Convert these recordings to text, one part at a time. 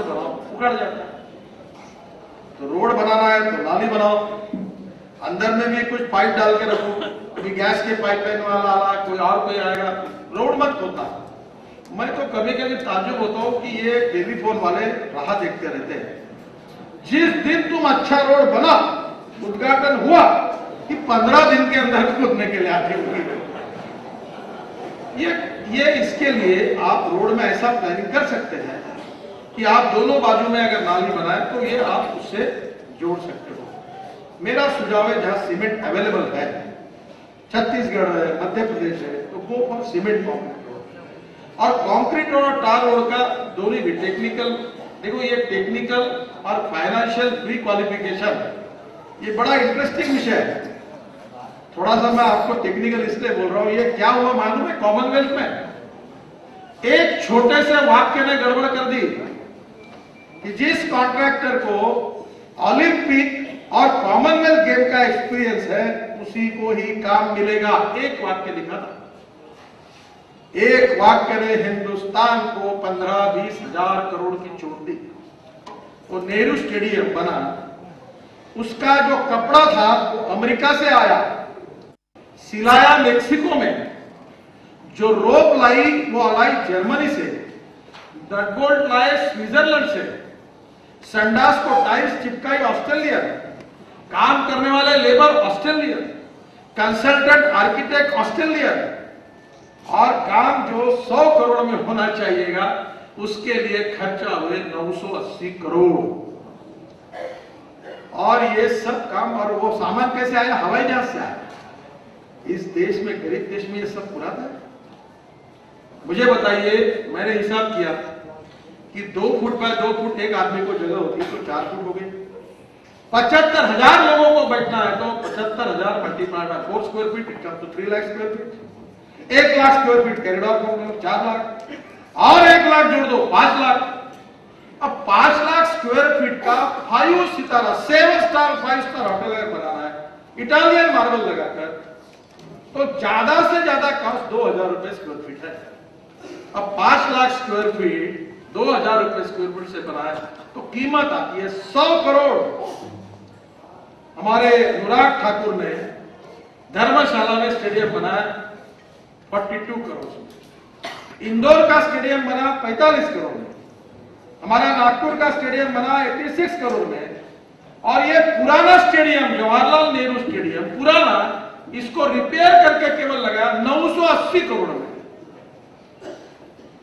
बनाओ, उखड़ जाता है। तो रोड बनाना है तो नाली बनाओ, अंदर में भी कुछ पाइप डाल के रखो, कभी गैस के पाइपलाइन वाला आला, कोई और कोई आएगा, रोड मत खोदना। मैं तो कभी कभी ताज्जुब होता हूँ कि ये टेलीफोन वाले राह देखते रहते हैं। जिस दिन तुम अच्छा रोड बना, उद्घाटन हुआ कि 15 दिन के अंदर खोदने के लिए आते होगी। ये इसके लिए आप रोड में ऐसा प्लानिंग कर सकते हैं कि आप दोनों बाजू में अगर नाली बनाए तो ये आप उससे जोड़ सकते हो। मेरा सुझाव है जहां सीमेंट अवेलेबल है, छत्तीसगढ़ है, मध्य प्रदेश है, तो go for cement concrete road. और कॉन्क्रीट रोड और टार रोड का दोनों भी टेक्निकल, देखो ये टेक्निकल और फाइनेंशियल प्री क्वालिफिकेशन ये बड़ा इंटरेस्टिंग विषय है। थोड़ा सा मैं आपको टेक्निकल इसलिए बोल रहा हूं, ये क्या हुआ मालूम है? कॉमनवेल्थ में एक छोटे से वाक्य ने गड़बड़ कर दी कि जिस कॉन्ट्रैक्टर को ओलंपिक और कॉमनवेल्थ गेम का एक्सपीरियंस है उसी को ही काम मिलेगा। एक वाक्य लिखा था, एक वाक्य ने हिंदुस्तान को 15-20 हजार करोड़ की चोट दी। वो नेहरू स्टेडियम बना, उसका जो कपड़ा था वो अमेरिका से आया, सिलाया मेक्सिको में, जो रोप लाई वो लाई जर्मनी से, नट बोल्ट लाए स्विट्जरलैंड से, संडास को टाइल्स चिपकाई ऑस्ट्रेलिया, काम करने वाले labour Australia, consultant architect Australia, और काम जो 100 करोड़ में होना चाहिएगा उसके लिए खर्चा हुए 980 करोड़। और ये सब काम, और वो सामान कैसे आया? हवाई जहाज से आया। इस देश में, गरीब देश में ये सब पुराना है। मुझे बताइए, मैंने हिसाब किया कि 2 फुट बाय 2 फुट एक आदमी को जगह होती है तो 4 फुट हो गई। 75,000 लोगों को बैठना है तो 75,000 multiply by 4 square feet, it comes to 3 lakh square feet. 1 lakh square feet corridor को 4 लाख, और 1 लाख जोड़ दो 5 लाख। अब 5 लाख स्क्वायर फीट का 5 सितारा 7 स्टार 5 स्टार होटल अगर बनाना है इटालियन मार्बल लगाकर, तो ज्यादा से ज्यादा कॉस्ट 2,000 रुपए स्क्वायर फीट है। अब 5 लाख स्क्वायर फीट 2,000 रुपए स्क्वायर फीट से बनाए तो कीमत आती है 100 करोड़। हमारे अनुराग ठाकुर ने धर्मशाला में स्टेडियम बनाया 42 करोड़ में, इंदौर का स्टेडियम बना 45 करोड़ में, हमारा नागपुर का स्टेडियम बना 86 करोड़ में, और ये पुराना स्टेडियम जवाहरलाल नेहरू स्टेडियम पुराना, इसको रिपेयर करके केवल लगाया 980 करोड़ में।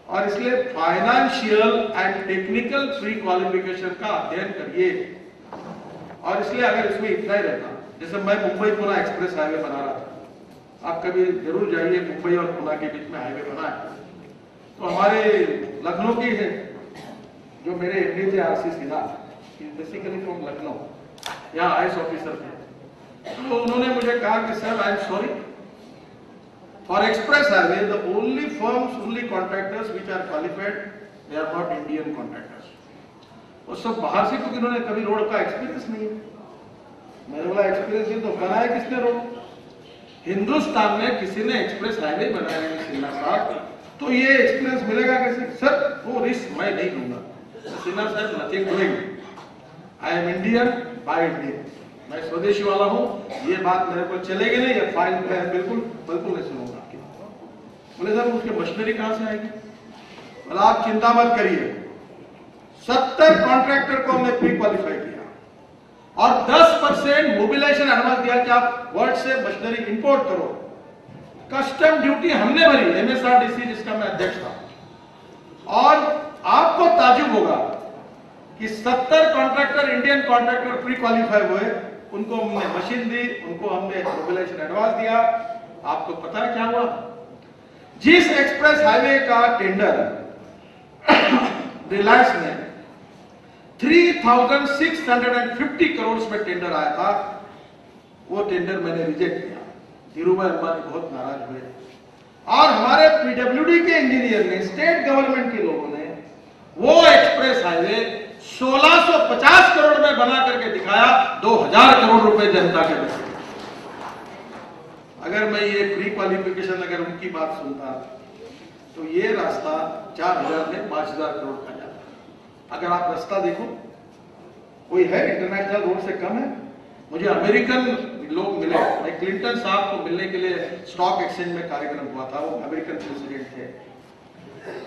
और इसलिए financial and technical pre qualification का अध्ययन करिए। और इसलिए अगर इसमें इतना ही रहता, जैसे मैं मुंबई पुणे एक्सप्रेस हाईवे बना रहा था, आप कभी जरूर जाइए, मुंबई और पुणे के बीच में हाईवे बना है। तो हमारे लखनऊ की है जो मेरे एमडी थे RC Sinha, basically from Lucknow, यहाँ आईएएस ऑफिसर थे, तो उन्होंने मुझे कहा कि sir I am sorry, for express highway the only firms, only contractors which are qualified, they are not Indian contractors. और सब बाहर से, क्योंकि उन्होंने कभी रोड का एक्सपीरियंस नहीं है। मैंने बोला एक्सपीरियंस नहीं तो बनाया किसने रोड? हिंदुस्तान में किसी ने एक्सप्रेस हाईवे बनाया नहीं सिन्हा साहब, तो ये एक्सपीरियंस मिलेगा कैसे? सर वो रिस्क मैं नहीं लूंगा। सिन्हा साहब nothing doing, I am Indian by Indian, मैं स्वदेशी वाला हूं, ये बात मेरे को चलेगी नहीं, ये फाइल में बिल्कुल बिल्कुल नहीं सुनूंगा। बोले सर उसकी मशीनरी कहां से आएगी? बोला आप चिंता मत करिए, 70 कॉन्ट्रैक्टर को हमने प्री क्वालिफाई किया और 10% मोबिलाइजेशन एडवांस दिया कि आप वर्ल्ड से मशीनरी इंपोर्ट करो। कस्टम ड्यूटी हमने भरी, एमएसआरडीसी जिसका मैं अध्यक्ष था। और आपको ताजुब होगा कि 70 contractor, Indian contractor pre qualify हुए, उनको हमने मशीन दी, उनको हमने मोबिलाइजेशन एडवांस दिया। आपको पता है क्या हुआ? जिस एक्सप्रेस हाईवे का टेंडर रिलायंस ने 3,650 करोड़ में टेंडर आया था, वो टेंडर मैंने रिजेक्ट किया। धीरूभाई अंबानी बहुत नाराज हुए और हमारे पीडब्ल्यूडी के इंजीनियर ने, स्टेट गवर्नमेंट के लोगों ने वो एक्सप्रेस हाईवे 1650 करोड़ में बना करके दिखाया, 2000 करोड़ रुपए जनता के पैसे। अगर मैं ये प्री क्वालिफिकेशन अगर उनकी बात सुनता तो ये रास्ता 4000 में 5000 करोड़ का जाता। अगर आप रास्ता देखो, कोई है इंटरनेशनल रोड से कम है? मुझे अमेरिकन लोग मिले, मैं क्लिंटन साहब को मिलने के लिए स्टॉक एक्सचेंज में कार्यक्रम हुआ था, वो अमेरिकन प्रेसिडेंट थे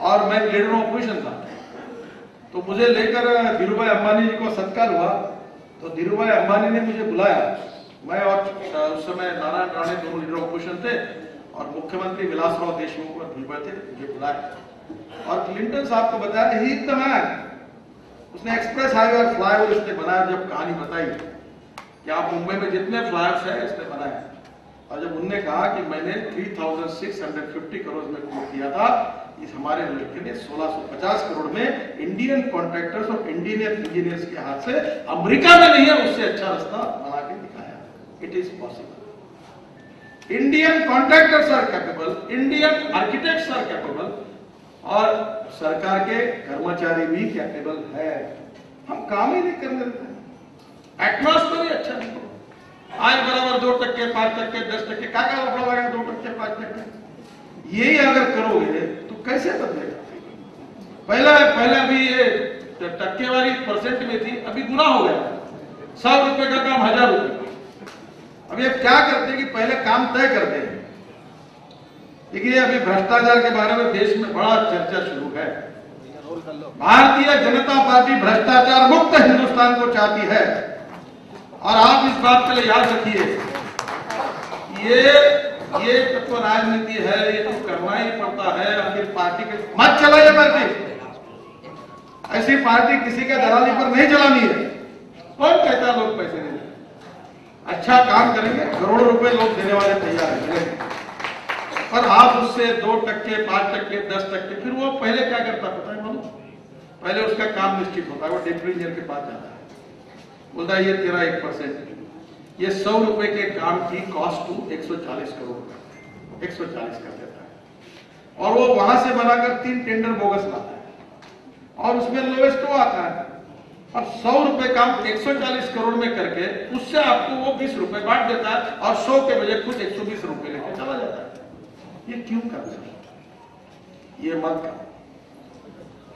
और मैं लीडर ऑपोजिशन था। तो मुझे लेकर धीरूभाई अंबानी जी को सत्कार हुआ, तो धीरूभाई अंबानी ने मुझे बुलाया, मैं और उस समय नारायण राणे दोनों लीडर ऑपोजिशन थे और मुख्यमंत्री विलासराव देशमुख और धीरूभाई थे, मुझे बुलाया और क्लिंटन साहब को बताया ही द मैन। उसने एक्सप्रेस हाईवे और फ्लाईओवर इसने बनाया। जब कहानी बताई कि आप मुंबई में जितने फ्लाईओवर्स है इसने बनाया, और जब उनने कहा कि मैंने 3650 करोड़ में कोट किया था, इस हमारे लड़के ने 1650 करोड़ में इंडियन कॉन्ट्रैक्टर्स और इंडियन इंजीनियर्स के हाथ से, अमेरिका में नहीं है उससे अच्छा रास्ता बना के दिखाया। It is possible. Indian contractors are capable, Indian architects are capable और सरकार के कर्मचारी भी कैपेबल है। हम काम ही नहीं करने देते, एटमॉस्फेयर ही अच्छा नहीं। आज बराबर 2%, 5%, 10%, क्या लफड़ा लगा 2%, 5%, यही अगर करोगे तो कैसे बदलेगा? पहले अभी ये टक्केवारी परसेंट में थी, अभी गुना हो गया, 100 रुपए का काम 1000 रुपए। अब ये क्या करते हैं कि पहले काम तय करते हैं। देखिए अभी भ्रष्टाचार के बारे में देश में बड़ा चर्चा शुरू है। भारतीय जनता पार्टी भ्रष्टाचार मुक्त हिंदुस्तान को चाहती है और आप इस बात के लिए याद रखिए, ये तो राजनीति है, ये तो करना ही पड़ता है। आखिर पार्टी के मत चलाइए पार्टी, ऐसी पार्टी किसी के दलाली पर नहीं चलानी है। कौन कहता है लोग पैसे नहीं, अच्छा काम करेंगे करोड़ों रुपए लोग देने वाले तैयार हैं, पर आप उससे 2%, 5%, 10%, फिर वो पहले क्या करता पता है मालूम? पहले उसका काम निश्चित होता है, वो डिप्टी इंजीनियर के पास जाता है, बोलता है ये तेरा 1%, ये 100 रुपए के काम की कॉस्ट टू 140 करोड़, 140 कर देता है और वो वहां से बनाकर 3 टेंडर बोगस लाता है और उसमें लोवेस्ट वो आता है और 100 रुपए काम 140 करोड़ में करके उससे आपको वो 20 रुपए बांट देता है और 100 के बजाय खुद 120 रुपए लेकर चला जाता है। ये क्यों करते हैं? ये मत करो।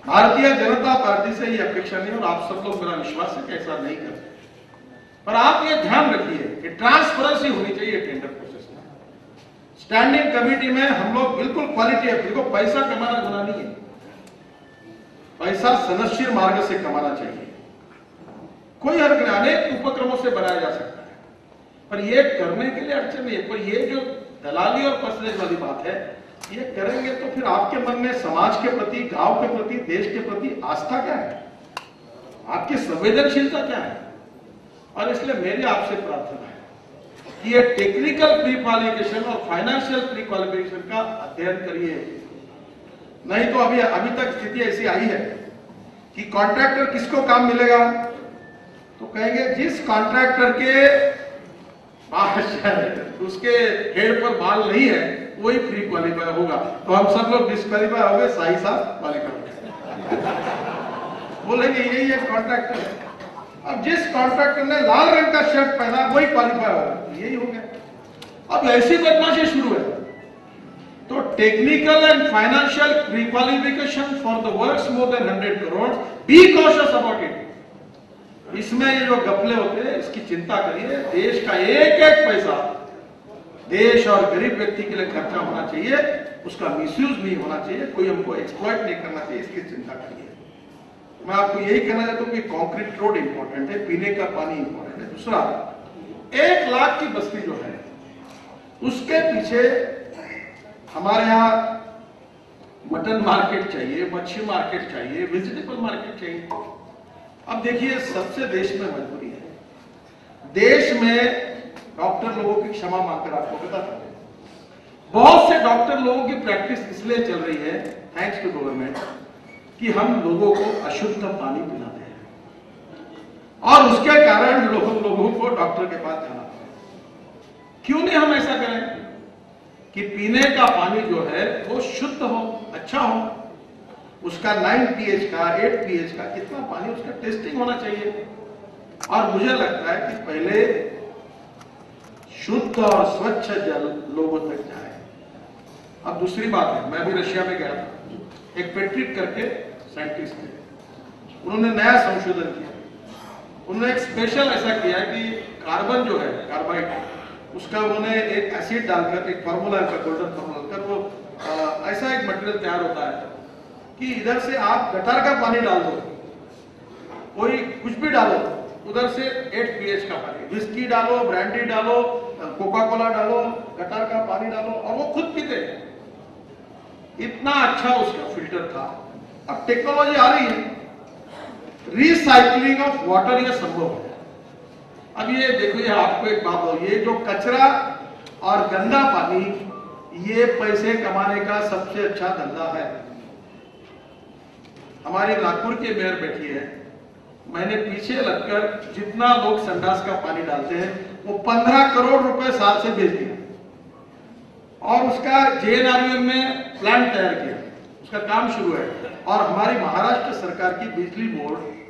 भारतीय जनता पार्टी से ये अपेक्षा नहीं और आप सब लोग, मेरा विश्वास है कि ऐसा नहीं करते, पर आप ये ध्यान रखिए कि ट्रांसपेरेंसी होनी चाहिए टेंडर प्रोसेस में। स्टैंडिंग कमेटी में हम लोग बिल्कुल क्वालिटी है, देखो पैसा कमाना गुनाह नहीं है, पैसा सनदशीर मार्ग से कमाना चाहिए, कोई हर्ज नहीं, अनेक उपक्रमों से बनाया जा सकता है, पर ये करने के लिए अड़चन नहीं है। पर ये जो दलाली और परसेंटेज वाली बात है, ये करेंगे तो फिर आपके मन में समाज के प्रति, गांव के प्रति, देश के प्रति आस्था क्या है, आपकी संवेदनशीलता क्या है? और इसलिए मेरी आपसे प्रार्थना है कि ये टेक्निकल प्री क्वालिफिकेशन और फाइनेंशियल प्री क्वालिफिकेशन का अध्ययन करिए। नहीं तो अभी तक स्थिति ऐसी आई है कि कॉन्ट्रैक्टर किसको काम मिलेगा, तो कहेंगे जिस कॉन्ट्रैक्टर के उसके हेड पर बाल नहीं है वही प्री क्वालिफाई होगा। तो हम सब लोग डिस्क्वालीफाई हो गए, साई साहब क्वालिफाई बोलेंगे यही एक कॉन्ट्रैक्टर है। अब जिस कॉन्ट्रैक्टर ने लाल रंग का शर्ट पहना वही क्वालिफाई होगा, यही हो गया। अब ऐसी बदमाशी शुरू है। तो technical and financial pre qualification for the works more than 100 crore, be cautious about it. इसमें ये जो गपले होते हैं इसकी चिंता करिए। देश का एक एक पैसा देश और गरीब व्यक्ति के लिए खर्चा होना चाहिए, उसका मिसयूज नहीं होना चाहिए, कोई हमको एक्सप्लॉइट नहीं करना चाहिए, इसकी चिंता करिए। मैं आपको यही कहना चाहता हूं कि कंक्रीट रोड इंपॉर्टेंट है, पीने का पानी इंपॉर्टेंट है। दूसरा, 1 लाख की बस्ती जो है उसके पीछे हमारे यहाँ मटन मार्केट चाहिए, मच्छी मार्केट चाहिए, वेजिटेबल मार्केट चाहिए। अब देखिए सबसे देश में मजबूरी है, देश में डॉक्टर लोगों की क्षमा मांगकर आपको बताता हूं, बहुत से डॉक्टर लोगों की प्रैक्टिस इसलिए चल रही है थैंक्स टू गवर्नमेंट कि हम लोगों को अशुद्ध पानी पिलाते हैं और उसके कारण लोगों को डॉक्टर के पास जाना पड़ता है। क्यों नहीं हम ऐसा करें कि पीने का पानी जो है वो शुद्ध हो, अच्छा हो, उसका 9 pH का 8 pH का कितना पानी, उसका टेस्टिंग होना चाहिए। और मुझे लगता है कि पहले शुद्ध और स्वच्छ जल लोगों तक जाए। अब दूसरी बात है, मैं भी रशिया में गया था, एक पेट्रिक करके साइंटिस्ट थे, उन्होंने नया संशोधन किया। उन्होंने एक स्पेशल ऐसा किया कि कार्बन जो है, कार्बाइड, उसका उन्होंने एक एसिड डालकर, एक फार्मूला का गोल्डन फार्मूला कर, वो ऐसा एक मटेरियल तैयार होता है कि इधर से आप गटार का पानी डाल दो, कोई कुछ भी डालो, उधर से 8 pH का पानी, विस्की डालो, ब्रांडी डालो, कोका कोला डालो, गटार का पानी डालो, और वो खुद पीते। इतना अच्छा उसका फिल्टर था। अब टेक्नोलॉजी आ रही है, रिसाइकलिंग ऑफ वाटर ये संभव है। अब ये देखो, ये आपको एक बात हो, ये जो कचरा और गंदा पानी, ये पैसे कमाने का सबसे अच्छा धंधा है। हमारी नागपुर की मेयर बैठी है, मैंने पीछे लगकर जितना लोग संडास का पानी डालते हैं वो 15 करोड़ रुपए साल से भेज दिया, और उसका JNRVM में प्लांट तैयार किया, उसका काम शुरू है। और हमारी महाराष्ट्र सरकार की बिजली बोर्ड